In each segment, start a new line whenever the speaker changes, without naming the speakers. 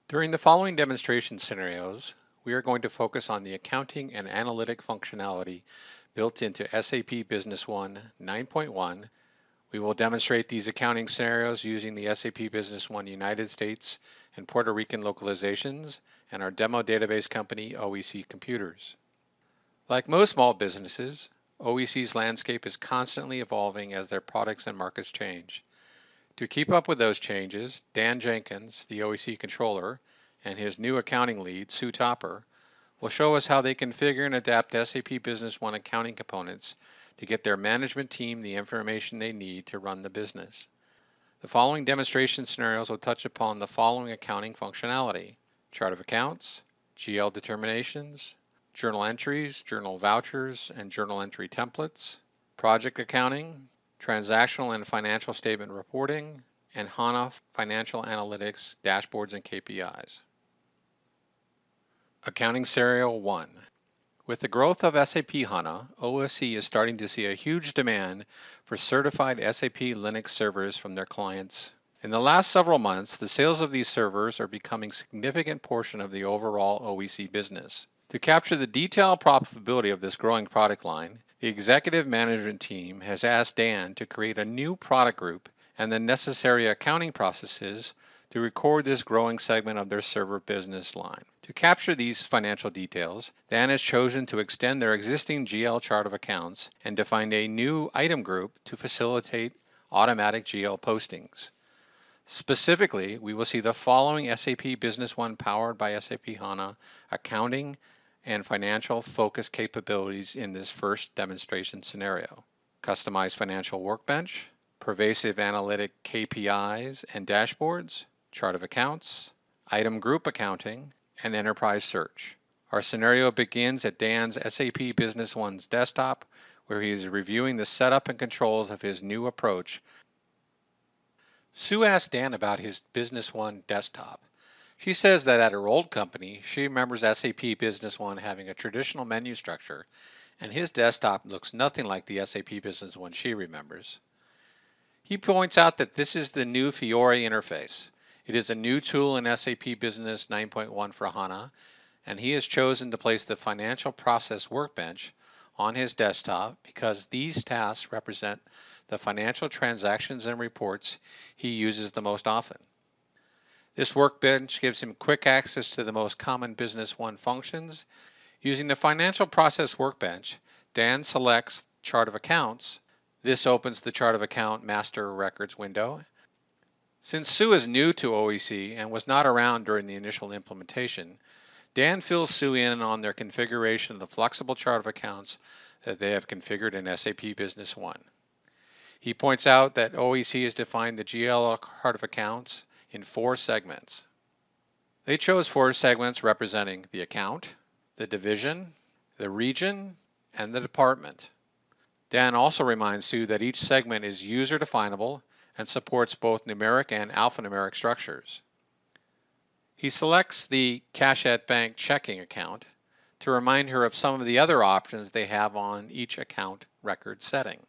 During the following demonstration scenarios, we are going to focus on the accounting and analytic functionality built into SAP Business One 9.1. We will demonstrate these accounting scenarios using the SAP Business One United States and Puerto Rican localizations and our demo database company, OEC Computers. Like most small businesses, OEC's landscape is constantly evolving as their products and markets change. To keep up with those changes, Dan Jenkins, the OEC controller, and his new accounting lead, Sue Topper, will show us how they configure and adapt SAP Business One accounting components to get their management team the information they need to run the business. The following demonstration scenarios will touch upon the following accounting functionality: chart of accounts, GL determinations, journal entries, journal vouchers, and journal entry templates, project accounting, transactional and financial statement reporting, and HANA financial analytics, dashboards, and KPIs. Accounting Scenario 1. With the growth of SAP HANA, OSC is starting to see a huge demand for certified SAP Linux servers from their clients. In the last several months, the sales of these servers are becoming a significant portion of the overall OEC business. To capture the detailed profitability of this growing product line, the executive management team has asked Dan to create a new product group and the necessary accounting processes to record this growing segment of their server business line. To capture these financial details, Dan has chosen to extend their existing GL chart of accounts and define a new item group to facilitate automatic GL postings. Specifically, we will see the following SAP Business One powered by SAP HANA accounting and financial focus capabilities in this first demonstration scenario: customized financial workbench, pervasive analytic KPIs and dashboards, chart of accounts, item group accounting, and enterprise search. Our scenario begins at Dan's SAP Business One's desktop, where he is reviewing the setup and controls of his new approach. Sue asked Dan about his Business One desktop. She says that at her old company, she remembers SAP Business One having a traditional menu structure, and his desktop looks nothing like the SAP Business One she remembers. He points out that this is the new Fiori interface. It is a new tool in SAP Business 9.1 for HANA, and he has chosen to place the financial process workbench on his desktop because these tasks represent the financial transactions and reports he uses the most often. This workbench gives him quick access to the most common Business One functions. Using the financial process workbench, Dan selects chart of accounts. This opens the chart of account master records window. Since Sue is new to OEC and was not around during the initial implementation, Dan fills Sue in on their configuration of the flexible chart of accounts that they have configured in SAP Business One. He points out that OEC has defined the GL chart of accounts in 4 segments. They chose 4 segments representing the account, the division, the region, and the department. Dan also reminds Sue that each segment is user definable and supports both numeric and alphanumeric structures. He selects the Cash at Bank checking account to remind her of some of the other options they have on each account record setting.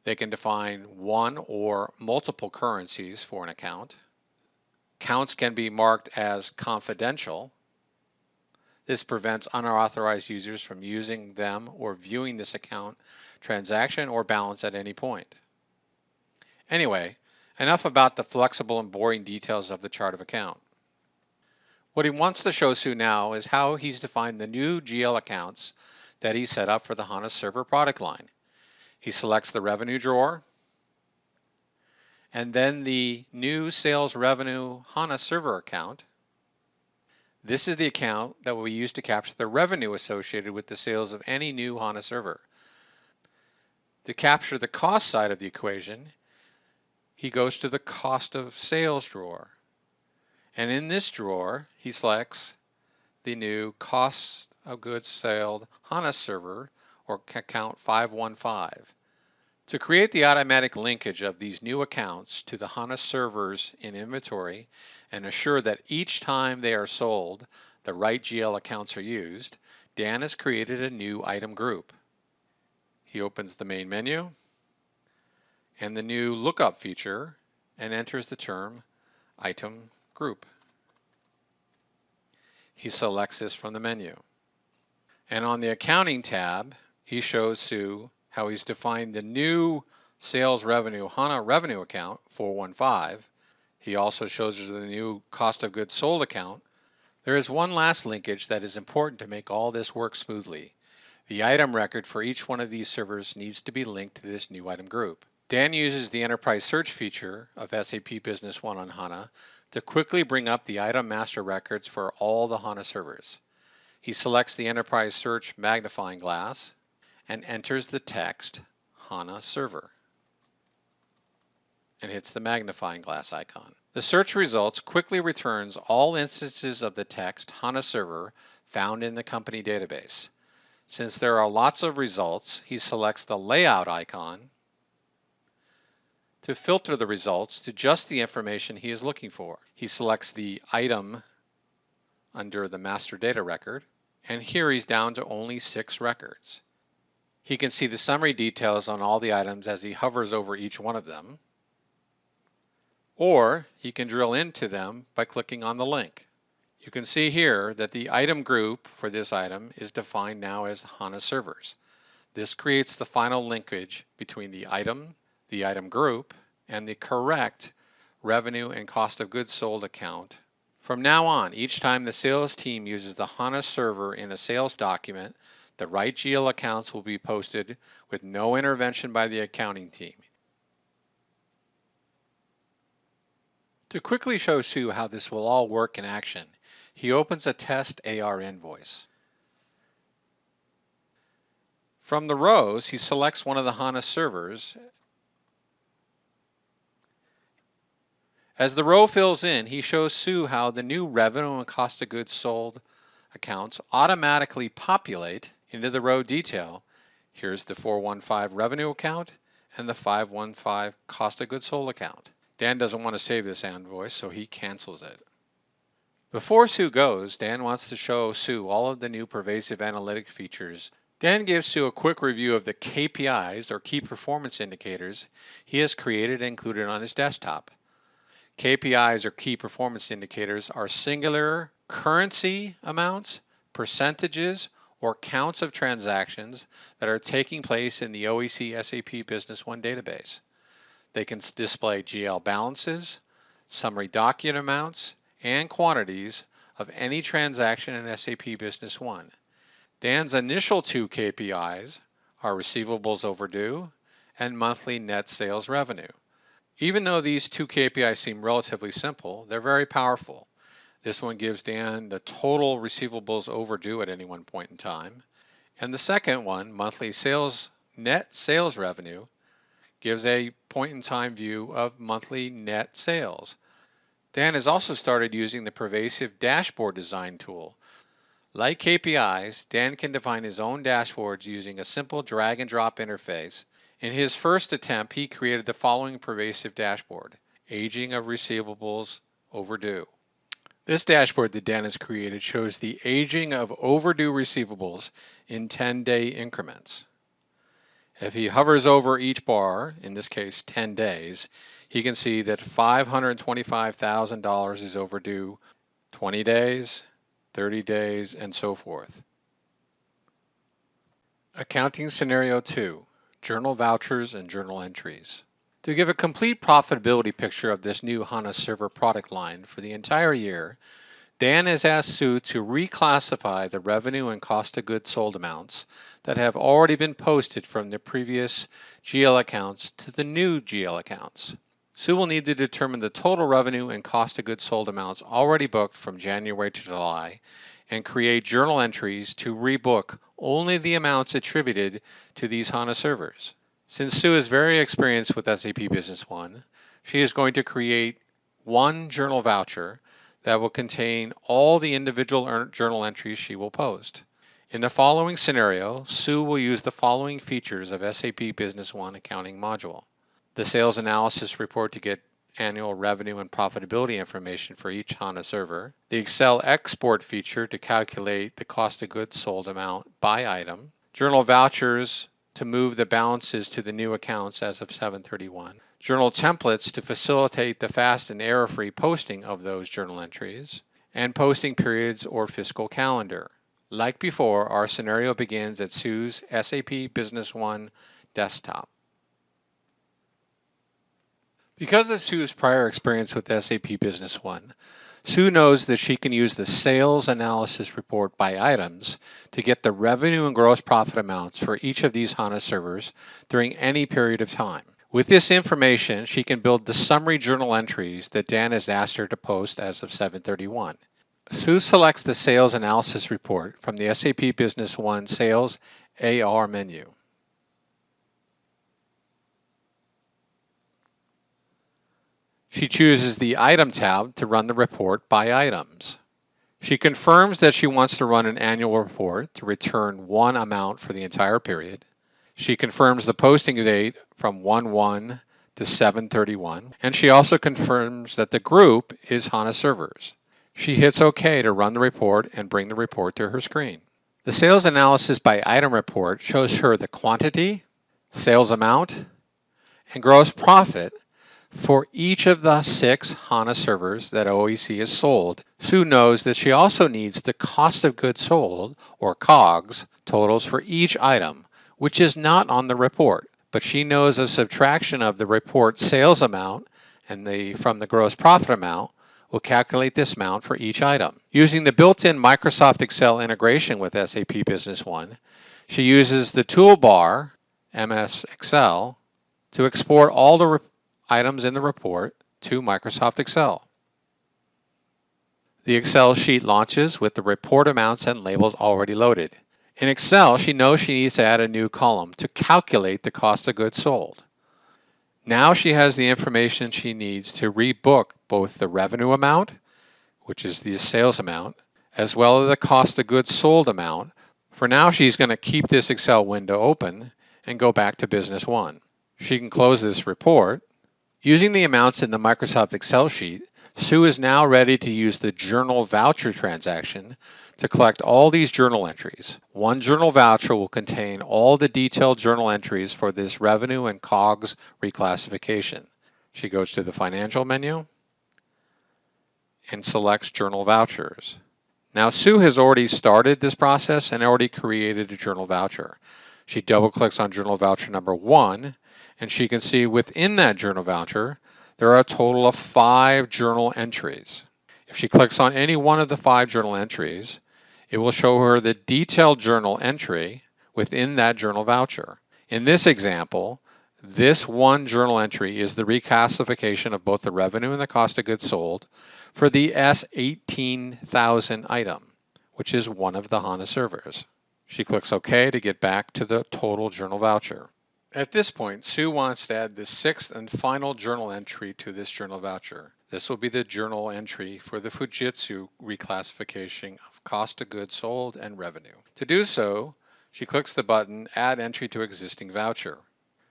They can define one or multiple currencies for an account. Accounts can be marked as confidential. This prevents unauthorized users from using them or viewing this account transaction or balance at any point. Anyway, enough about the flexible and boring details of the chart of account. What he wants to show Sue now is how he's defined the new GL accounts that he set up for the HANA server product line. He selects the revenue drawer, and then the new sales revenue HANA server account. This is the account that will be used to capture the revenue associated with the sales of any new HANA server. To capture the cost side of the equation, he goes to the cost of sales drawer. And in this drawer, he selects the new cost of goods sold HANA server, or account 515. To create the automatic linkage of these new accounts to the HANA servers in inventory and assure that each time they are sold, the right GL accounts are used, Dan has created a new item group. He opens the main menu and the new lookup feature and enters the term item group. He selects this from the menu. And on the Accounting tab, he shows Sue how he's defined the new Sales Revenue HANA Revenue account, 415. He also shows her the new Cost of Goods Sold account. There is one last linkage that is important to make all this work smoothly. The item record for each one of these servers needs to be linked to this new item group. Dan uses the Enterprise Search feature of SAP Business One on HANA to quickly bring up the item master records for all the HANA servers. He selects the Enterprise Search magnifying glass and enters the text HANA server and hits the magnifying glass icon. The search results quickly returns all instances of the text HANA server found in the company database. Since there are lots of results, he selects the layout icon to filter the results to just the information he is looking for. He selects the item under the master data record, and here he's down to only 6 records. He can see the summary details on all the items as he hovers over each one of them, or he can drill into them by clicking on the link. You can see here that the item group for this item is defined now as HANA servers. This creates the final linkage between the item group, and the correct revenue and cost of goods sold account. From now on, each time the sales team uses the HANA server in a sales document, the right GL accounts will be posted with no intervention by the accounting team. To quickly show Sue how this will all work in action, he opens a test AR invoice. From the rows, he selects one of the HANA servers. As the row fills in, he shows Sue how the new revenue and cost of goods sold accounts automatically populate into the row detail. Here's the 415 revenue account and the 515 cost of goods sold account. Dan doesn't want to save this invoice, so he cancels it. Before Sue goes, Dan wants to show Sue all of the new pervasive analytic features. Dan gives Sue a quick review of the KPIs, or key performance indicators, he has created and included on his desktop. KPIs, or key performance indicators, are singular currency amounts, percentages, or counts of transactions that are taking place in the OEC SAP Business One database. They can display GL balances, summary document amounts, and quantities of any transaction in SAP Business One. Dan's initial 2 KPIs are receivables overdue and monthly net sales revenue. Even though these 2 KPIs seem relatively simple, they're very powerful. This one gives Dan the total receivables overdue at any one point in time. And the second one, monthly net sales revenue, gives a point-in-time view of monthly net sales. Dan has also started using the pervasive dashboard design tool. Like KPIs, Dan can define his own dashboards using a simple drag-and-drop interface. In his first attempt, he created the following pervasive dashboard: aging of receivables overdue. This dashboard that Dan has created shows the aging of overdue receivables in 10-day increments. If he hovers over each bar, in this case 10 days, he can see that $525,000 is overdue 20 days, 30 days, and so forth. Accounting Scenario 2, Journal Vouchers and Journal Entries. To give a complete profitability picture of this new HANA Server product line for the entire year, Dan has asked Sue to reclassify the revenue and cost of goods sold amounts that have already been posted from the previous GL accounts to the new GL accounts. Sue will need to determine the total revenue and cost of goods sold amounts already booked from January to July and create journal entries to rebook only the amounts attributed to these HANA servers. Since Sue is very experienced with SAP Business One, she is going to create one journal voucher that will contain all the individual journal entries she will post. In the following scenario, Sue will use the following features of SAP Business One accounting module: the sales analysis report to get annual revenue and profitability information for each HANA server, the Excel export feature to calculate the cost of goods sold amount by item, journal vouchers to move the balances to the new accounts as of 7/31, journal templates to facilitate the fast and error-free posting of those journal entries, and posting periods or fiscal calendar. Like before, our scenario begins at Sue's SAP Business One desktop. Because of Sue's prior experience with SAP Business One, Sue knows that she can use the sales analysis report by items to get the revenue and gross profit amounts for each of these HANA servers during any period of time. With this information, she can build the summary journal entries that Dan has asked her to post as of 7/31. Sue selects the sales analysis report from the SAP Business One Sales AR menu. She chooses the Item tab to run the report by items. She confirms that she wants to run an annual report to return one amount for the entire period. She confirms the posting date from 1/1 to 7/31, and she also confirms that the group is HANA servers. She hits OK to run the report and bring the report to her screen. The sales analysis by item report shows her the quantity, sales amount, and gross profit for each of the 6 HANA servers that OEC has sold. Sue knows that she also needs the cost of goods sold, or COGS, totals for each item, which is not on the report, but she knows a subtraction of the report sales amount and from the gross profit amount will calculate this amount for each item. Using the built-in Microsoft Excel integration with SAP Business One, she uses the toolbar, MS Excel, to export all the items in the report to Microsoft Excel. The Excel sheet launches with the report amounts and labels already loaded. In Excel, she knows she needs to add a new column to calculate the cost of goods sold. Now she has the information she needs to rebook both the revenue amount, which is the sales amount, as well as the cost of goods sold amount. For now, she's going to keep this Excel window open and go back to Business One. She can close this report. Using the amounts in the Microsoft Excel sheet, Sue is now ready to use the journal voucher transaction to collect all these journal entries. One journal voucher will contain all the detailed journal entries for this revenue and COGS reclassification. She goes to the Financial menu and selects Journal Vouchers. Now Sue has already started this process and already created a journal voucher. She double-clicks on journal voucher number 1, and she can see within that journal voucher, there are a total of 5 journal entries. If she clicks on any one of the 5 journal entries, it will show her the detailed journal entry within that journal voucher. In this example, this one journal entry is the reclassification of both the revenue and the cost of goods sold for the S18,000 item, which is one of the HANA servers. She clicks OK to get back to the total journal voucher. At this point, Sue wants to add the 6th and final journal entry to this journal voucher. This will be the journal entry for the Fujitsu reclassification of cost of goods sold and revenue. To do so, she clicks the button Add Entry to Existing Voucher.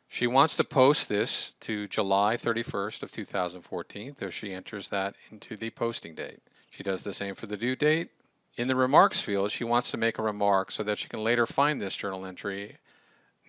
She wants to post this to July 31st of 2014, so she enters that into the posting date. She does the same for the due date. In the remarks field, she wants to make a remark so that she can later find this journal entry.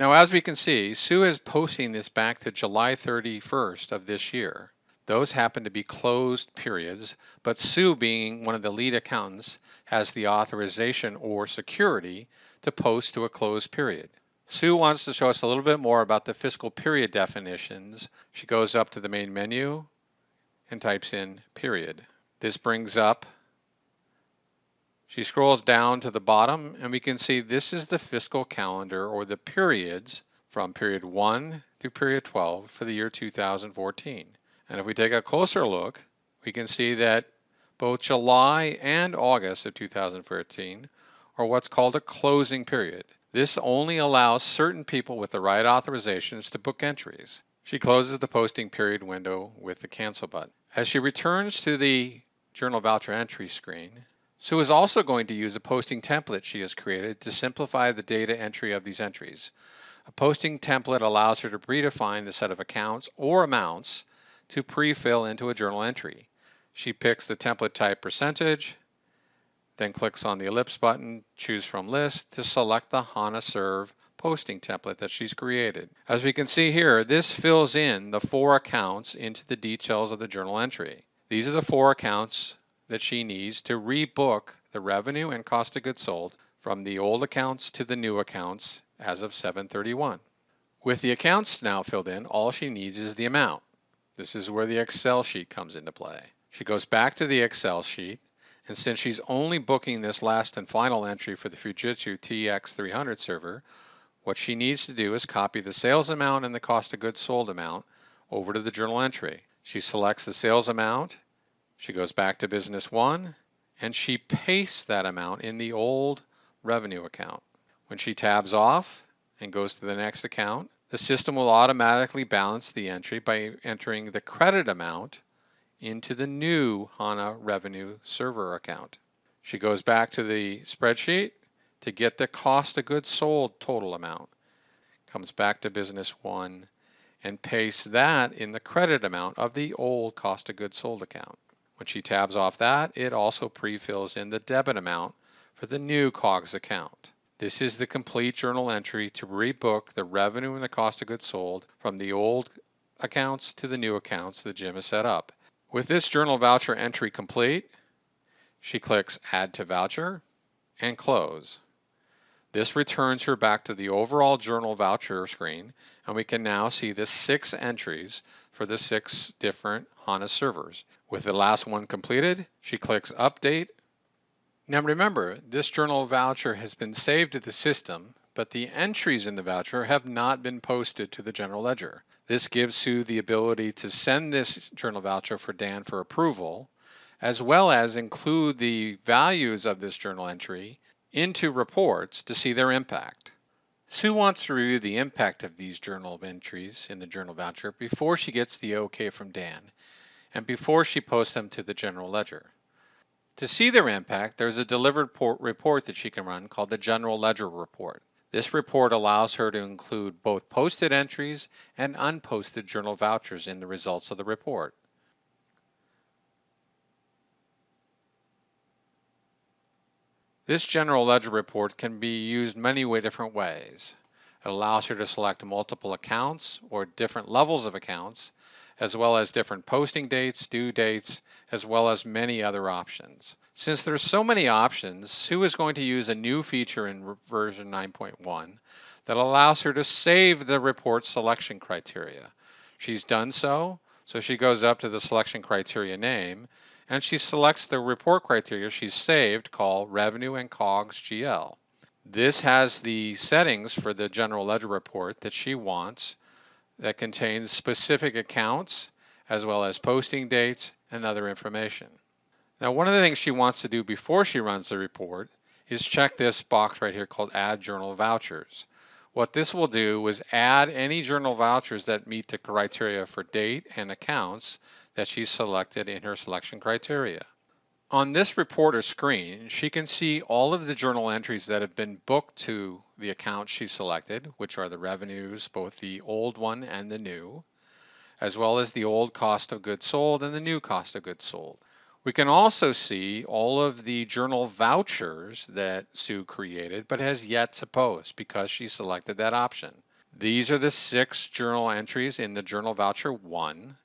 Now, as we can see, Sue is posting this back to July 31st of this year. Those happen to be closed periods, but Sue, being one of the lead accountants, has the authorization or security to post to a closed period. Sue wants to show us a little bit more about the fiscal period definitions. She goes up to the main menu and types in period. This brings up. She scrolls down to the bottom, and we can see this is the fiscal calendar, or the periods, from period 1 through period 12 for the year 2014. And if we take a closer look, we can see that both July and August of 2014 are what's called a closing period. This only allows certain people with the right authorizations to book entries. She closes the posting period window with the cancel button. As she returns to the journal voucher entry screen, Sue is also going to use a posting template she has created to simplify the data entry of these entries. A posting template allows her to predefine the set of accounts or amounts to pre-fill into a journal entry. She picks the template type percentage, then clicks on the ellipse button, choose from list to select the HANA Serve posting template that she's created. As we can see here, this fills in the 4 accounts into the details of the journal entry. These are the 4 accounts that she needs to rebook the revenue and cost of goods sold from the old accounts to the new accounts as of 7/31. With the accounts now filled in, all she needs is the amount. This is where the Excel sheet comes into play. She goes back to the Excel sheet, and since she's only booking this last and final entry for the Fujitsu TX300 server, what she needs to do is copy the sales amount and the cost of goods sold amount over to the journal entry. She selects the sales amount, she goes back to Business One, and she pastes that amount in the old revenue account. When she tabs off and goes to the next account, the system will automatically balance the entry by entering the credit amount into the new HANA revenue server account. She goes back to the spreadsheet to get the cost of goods sold total amount, comes back to Business One, and pastes that in the credit amount of the old cost of goods sold account. When she tabs off that, it also pre-fills in the debit amount for the new COGS account. This is the complete journal entry to rebook the revenue and the cost of goods sold from the old accounts to the new accounts that Jim has set up. With this journal voucher entry complete, she clicks Add to Voucher and Close. This returns her back to the overall journal voucher screen, and we can now see the 6 entries for the 6 different HANA servers. With the last one completed, she clicks Update. Now remember, this journal voucher has been saved to the system, but the entries in the voucher have not been posted to the general ledger. This gives Sue the ability to send this journal voucher for Dan for approval, as well as include the values of this journal entry into reports to see their impact. Sue wants to review the impact of these journal entries in the journal voucher before she gets the OK from Dan and before she posts them to the general ledger. To see their impact, there's a delivered report that she can run called the General Ledger Report. This report allows her to include both posted entries and unposted journal vouchers in the results of the report. This General Ledger Report can be used many different ways. It allows her to select multiple accounts or different levels of accounts, as well as different posting dates, due dates, as well as many other options. Since there's so many options, Sue is going to use a new feature in version 9.1 that allows her to save the report selection criteria. She's done so she goes up to the selection criteria name, and she selects the report criteria she's saved called Revenue and COGS GL. This has the settings for the General Ledger Report that she wants that contains specific accounts as well as posting dates and other information. Now, one of the things she wants to do before she runs the report is check this box right here called Add Journal Vouchers. What this will do is add any journal vouchers that meet the criteria for date and accounts that she's selected in her selection criteria. On this reporter screen, she can see all of the journal entries that have been booked to the account she selected, which are the revenues, both the old one and the new, as well as the old cost of goods sold and the new cost of goods sold. We can also see all of the journal vouchers that Sue created but has yet to post because she selected that option. These are the 6 journal entries in the Journal Voucher 1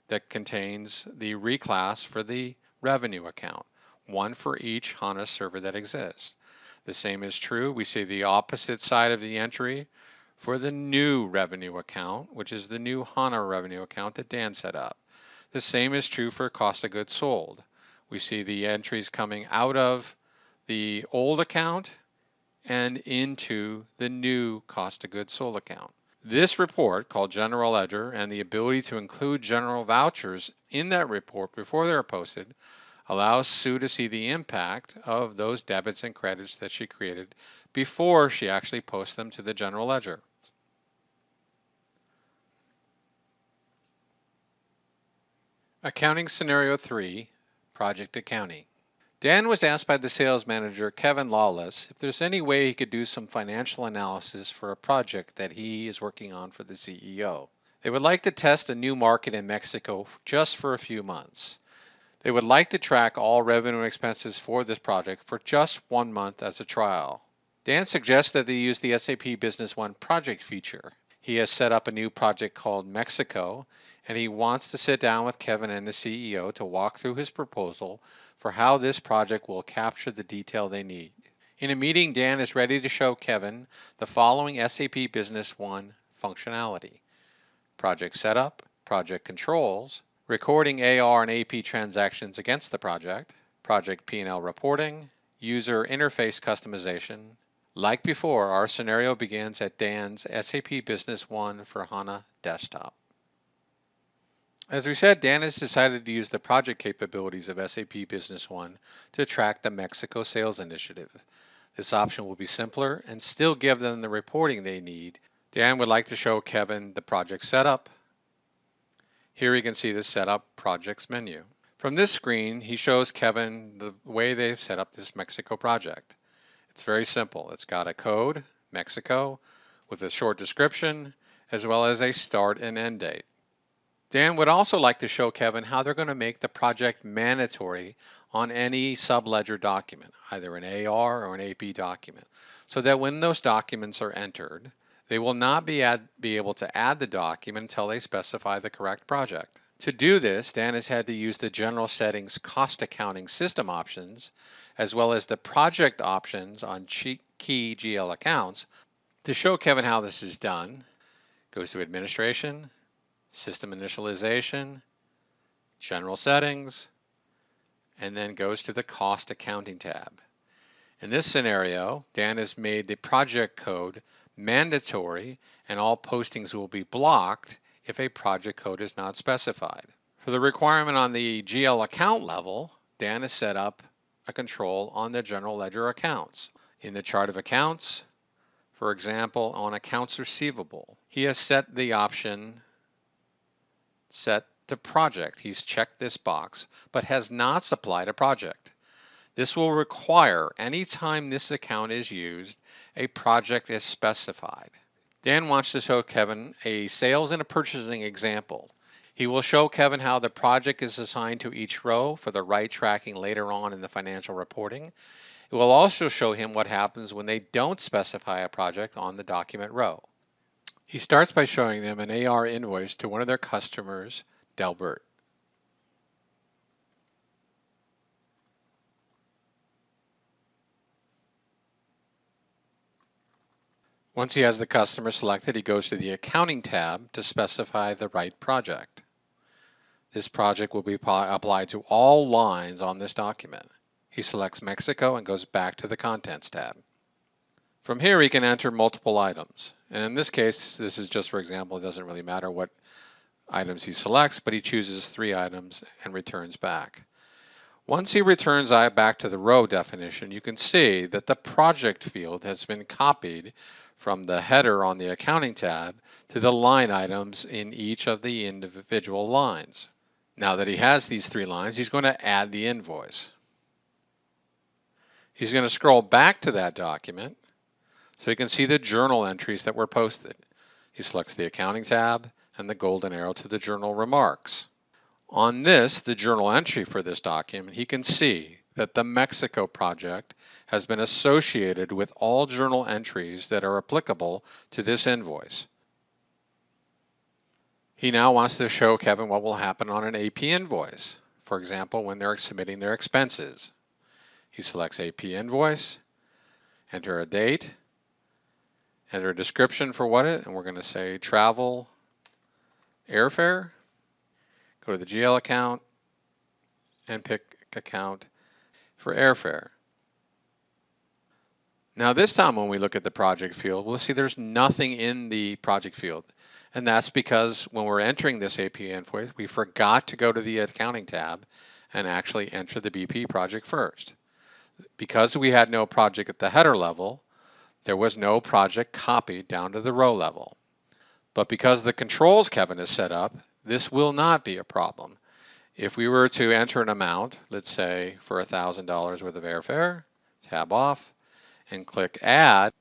that contains the reclass for the revenue account, one for each HANA server that exists. The same is true. We see the opposite side of the entry for the new revenue account, which is the new HANA revenue account that Dan set up. The same is true for cost of goods sold. We see the entries coming out of the old account and into the new cost of goods sold account. This report, called General Ledger, and the ability to include general vouchers in that report before they're posted, allows Sue to see the impact of those debits and credits that she created before she actually posts them to the general ledger. Accounting Scenario 3, Project Accounting. Dan was asked by the sales manager, Kevin Lawless, if there's any way he could do some financial analysis for a project that he is working on for the CEO. They would like to test a new market in Mexico just for a few months. They would like to track all revenue and expenses for this project for just 1 month as a trial. Dan suggests that they use the SAP Business One project feature. He has set up a new project called Mexico, and he wants to sit down with Kevin and the CEO to walk through his proposal for how this project will capture the detail they need. In a meeting, Dan is ready to show Kevin the following SAP Business One functionality: project setup, project controls, recording AR and AP transactions against the project P&L reporting, user interface customization. Like before, our scenario begins at Dan's SAP Business One for HANA desktop. As we said, Dan has decided to use the project capabilities of SAP Business One to track the Mexico sales initiative. This option will be simpler and still give them the reporting they need. Dan would like to show Kevin the project setup. Here you can see the setup projects menu. From this screen, he shows Kevin the way they've set up this Mexico project. It's very simple. It's got a code, Mexico, with a short description, as well as a start and end date. Dan would also like to show Kevin how they're going to make the project mandatory on any subledger document, either an AR or an AP document, so that when those documents are entered, they will not be able to add the document until they specify the correct project. To do this, Dan has had to use the general settings cost accounting system options, as well as the project options on key GL accounts. To show Kevin how this is done, goes to Administration, System Initialization, General Settings, and then goes to the Cost Accounting tab. In this scenario, Dan has made the project code mandatory, and all postings will be blocked if a project code is not specified. For the requirement on the GL account level, Dan has set up a control on the general ledger accounts. In the chart of accounts, for example, on accounts receivable, he has set the option set to project. He's checked this box, but has not supplied a project. This will require, anytime this account is used, a project is specified. Dan wants to show Kevin a sales and a purchasing example. He will show Kevin how the project is assigned to each row for the right tracking later on in the financial reporting. It will also show him what happens when they don't specify a project on the document row. He starts by showing them an AR invoice to one of their customers, Delbert. Once he has the customer selected, he goes to the Accounting tab to specify the right project. This project will be applied to all lines on this document. He selects Mexico and goes back to the Contents tab. From here, he can enter multiple items. And in this case, this is just for example, it doesn't really matter what items he selects, but he chooses 3 items and returns back. Once he returns back to the row definition, you can see that the project field has been copied from the header on the Accounting tab to the line items in each of the individual lines. Now that he has these 3 lines, he's going to add the invoice. He's going to scroll back to that document so you can see the journal entries that were posted. He selects the Accounting tab and the golden arrow to the journal remarks. On this, the journal entry for this document, he can see that the Mexico project has been associated with all journal entries that are applicable to this invoice. He now wants to show Kevin what will happen on an AP invoice, for example, when they're submitting their expenses. He selects AP invoice, enter a date, enter a description for and we're going to say travel airfare. Go to the GL account and pick account for airfare. Now this time when we look at the project field, we'll see there's nothing in the project field. And that's because when we're entering this AP invoice, we forgot to go to the Accounting tab and actually enter the BP project first. Because we had no project at the header level, there was no project copied down to the row level. But because the controls Kevin has set up, this will not be a problem. If we were to enter an amount, let's say for $1,000 worth of airfare, tab off, and click Add,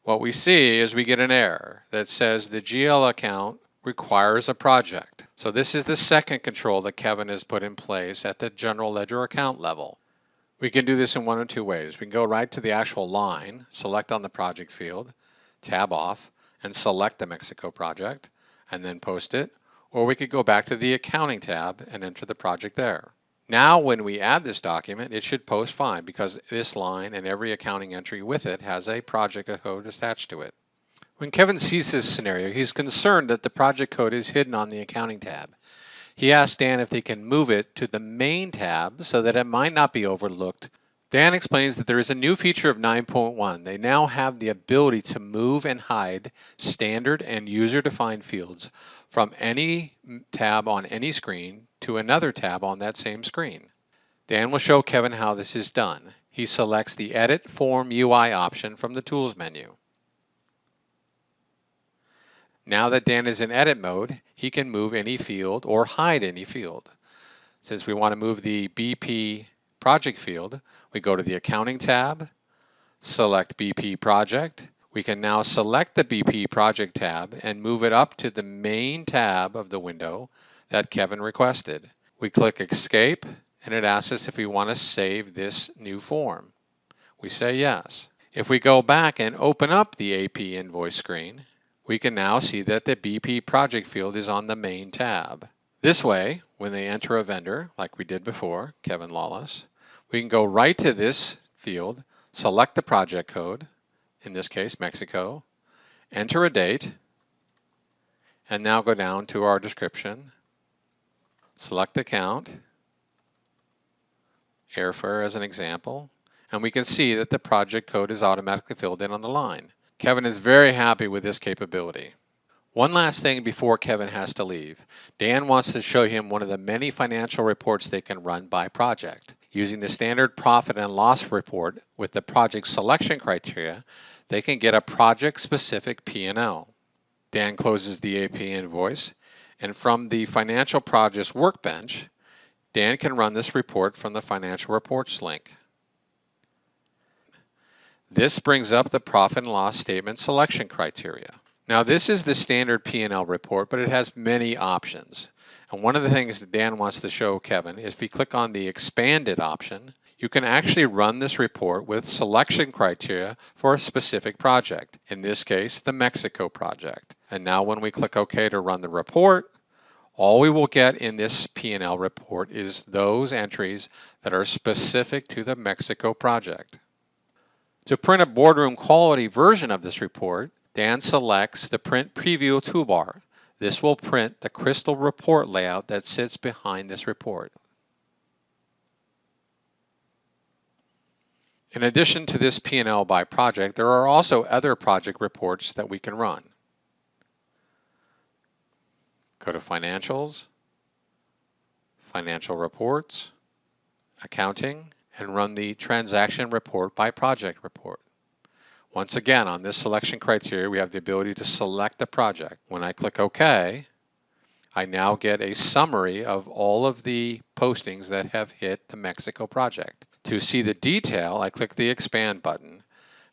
what we see is we get an error that says the GL account requires a project. So this is the second control that Kevin has put in place at the general ledger account level. We can do this in one of 2 ways. We can go right to the actual line, select on the project field, tab off, and select the Mexico project, and then post it. or we could go back to the Accounting tab and enter the project there. Now when we add this document, it should post fine because this line and every accounting entry with it has a project code attached to it. When Kevin sees this scenario, he's concerned that the project code is hidden on the Accounting tab. He asks Dan if they can move it to the Main tab so that it might not be overlooked. Dan explains that there is a new feature of 9.1. They now have the ability to move and hide standard and user-defined fields from any tab on any screen to another tab on that same screen. Dan will show Kevin how this is done. He selects the Edit Form UI option from the Tools menu. Now that Dan is in edit mode, he can move any field or hide any field. Since we want to move the BP project field, we go to the Accounting tab, select BP Project. We can now select the BP Project tab and move it up to the main tab of the window that Kevin requested. We click Escape, and it asks us if we want to save this new form. We say yes. If we go back and open up the AP invoice screen, we can now see that the BP Project field is on the main tab. This way, when they enter a vendor, like we did before, Kevin Lawless, we can go right to this field, select the project code, in this case Mexico, enter a date, and now go down to our description, select account, airfare as an example, and we can see that the project code is automatically filled in on the line. Kevin is very happy with this capability. One last thing before Kevin has to leave. Dan wants to show him one of the many financial reports they can run by project. Using the standard profit and loss report with the project selection criteria, they can get a project-specific P&L. Dan closes the AP invoice, and from the Financial Projects Workbench, Dan can run this report from the Financial Reports link. This brings up the profit and loss statement selection criteria. Now this is the standard P&L report, but it has many options. And one of the things that Dan wants to show Kevin is if you click on the expanded option, you can actually run this report with selection criteria for a specific project. In this case, the Mexico project. And now when we click OK to run the report, all we will get in this P&L report is those entries that are specific to the Mexico project. To print a boardroom quality version of this report, Dan selects the Print Preview toolbar. This will print the crystal report layout that sits behind this report. In addition to this P&L by project, there are also other project reports that we can run. Go to Financials, Financial Reports, Accounting, and run the Transaction Report by Project report. Once again, on this selection criteria, we have the ability to select the project. When I click OK, I now get a summary of all of the postings that have hit the Mexico project. To see the detail, I click the Expand button,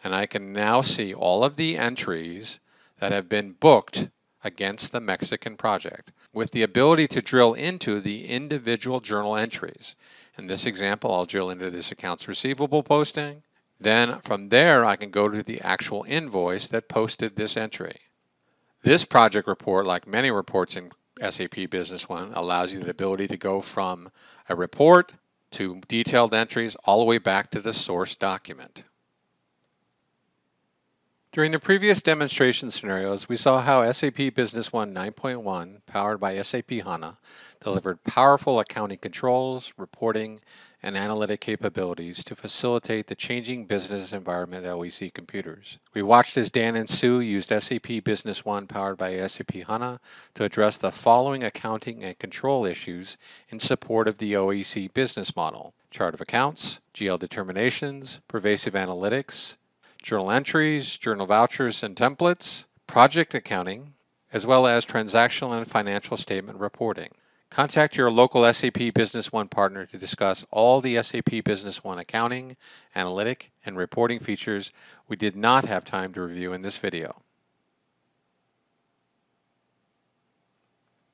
and I can now see all of the entries that have been booked against the Mexican project, with the ability to drill into the individual journal entries. In this example, I'll drill into this accounts receivable posting. Then from there, I can go to the actual invoice that posted this entry. This project report, like many reports in SAP Business One, allows you the ability to go from a report to detailed entries all the way back to the source document. During the previous demonstration scenarios, we saw how SAP Business One 9.1, powered by SAP HANA, delivered powerful accounting controls, reporting, and analytic capabilities to facilitate the changing business environment at OEC computers. We watched as Dan and Sue used SAP Business One powered by SAP HANA to address the following accounting and control issues in support of the OEC business model: chart of accounts, GL determinations, pervasive analytics, journal entries, journal vouchers and templates, project accounting, as well as transactional and financial statement reporting. Contact your local SAP Business One partner to discuss all the SAP Business One accounting, analytic, and reporting features we did not have time to review in this video.